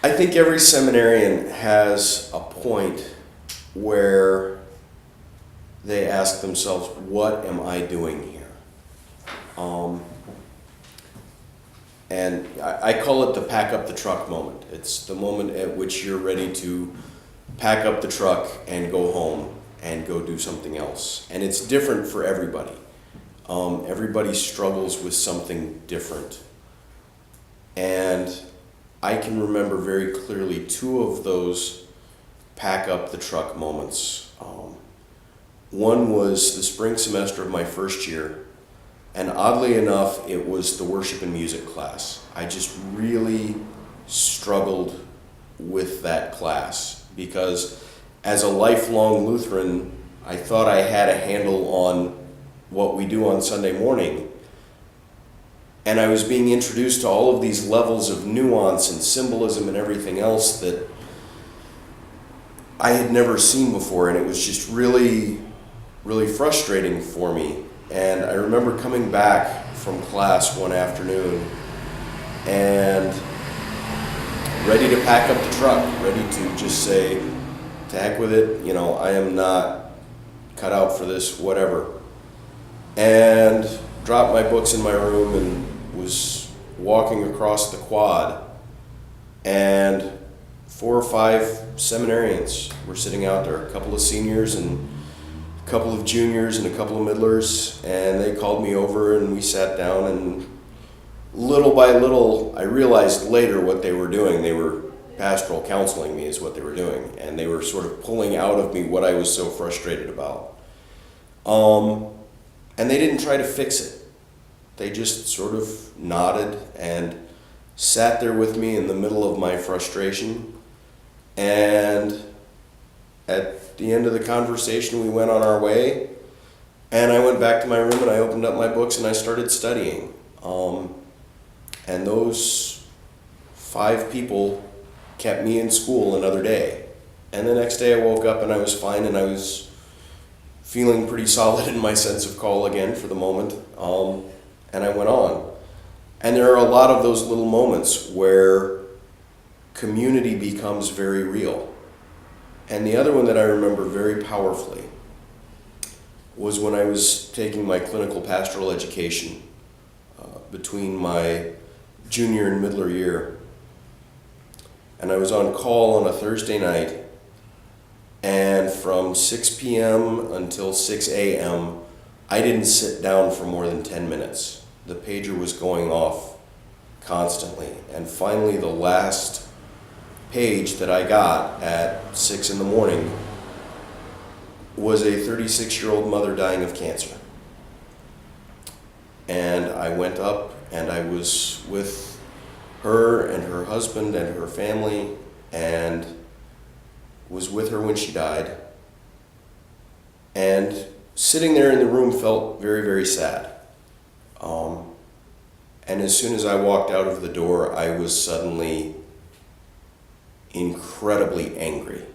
I think every seminarian has a point where they ask themselves, what am I doing here? And I call it the pack up the truck moment. It's the moment at which you're ready to pack up the truck and go home and go do something else. And it's different for everybody. Everybody struggles with something different. And I can remember very clearly two of those pack up the truck moments. One was the spring semester of my first year, and oddly enough, it was the worship and music class. I just really struggled with that class because as a lifelong Lutheran, I thought I had a handle on what we do on Sunday morning. And I was being introduced to all of these levels of nuance and symbolism and everything else that I had never seen before, and it was just really, really frustrating for me. And I remember coming back from class one afternoon and ready to pack up the truck, ready to just say, to heck with it, I am not cut out for this, whatever. And dropped my books in my room and was walking across the quad, and 4 or 5 seminarians were sitting out there, a couple of seniors and a couple of juniors and a couple of middlers, and they called me over and we sat down, and little by little I realized later what they were doing. They were pastoral counseling me is what they were doing, and they were sort of pulling out of me what I was so frustrated about. And they didn't try to fix it. They just sort of nodded and sat there with me in the middle of my frustration. And at the end of the conversation, we went on our way. And I went back to my room and I opened up my books and I started studying. And those 5 people kept me in school another day. And the next day I woke up and I was fine, and I was feeling pretty solid in my sense of call again for the moment. And I went on. And there are a lot of those little moments where community becomes very real. And the other one that I remember very powerfully was when I was taking my clinical pastoral education between my junior and middler year. And I was on call on a Thursday night, and from 6 p.m. until 6 a.m., I didn't sit down for more than 10 minutes. The pager was going off constantly. And finally, the last page that I got at 6 in the morning was a 36-year-old mother dying of cancer. And I went up and I was with her and her husband and her family, and was with her when she died. And sitting there in the room felt very, very sad. And as soon as I walked out of the door, I was suddenly incredibly angry,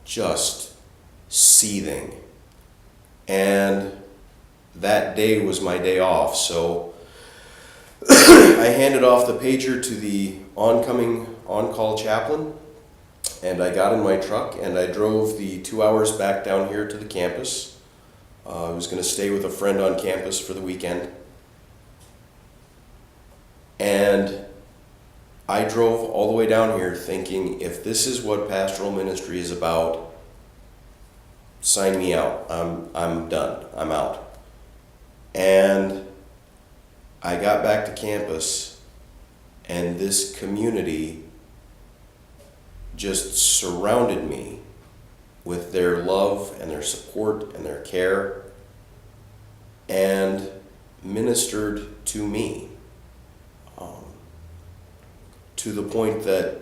just seething. And that day was my day off, so I handed off the pager to the oncoming on-call chaplain, and I got in my truck and I drove the 2 hours back down here to the campus. I was going to stay with a friend on campus for the weekend. And I drove all the way down here thinking, if this is what pastoral ministry is about, sign me out. I'm done. I'm out. And I got back to campus, and this community just surrounded me with their love and their support and their care, and ministered to me to the point that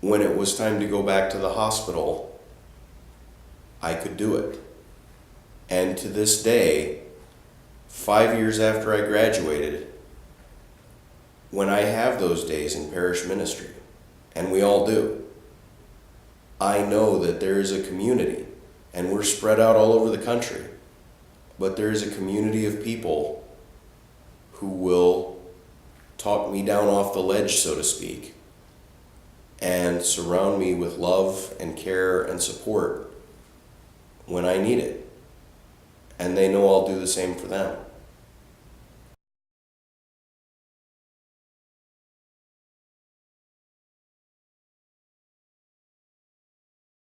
when it was time to go back to the hospital, I could do it. And to this day, 5 years after I graduated, when I have those days in parish ministry, and we all do, I know that there is a community, and we're spread out all over the country, but there is a community of people who will talk me down off the ledge, so to speak, and surround me with love and care and support when I need it. And they know I'll do the same for them.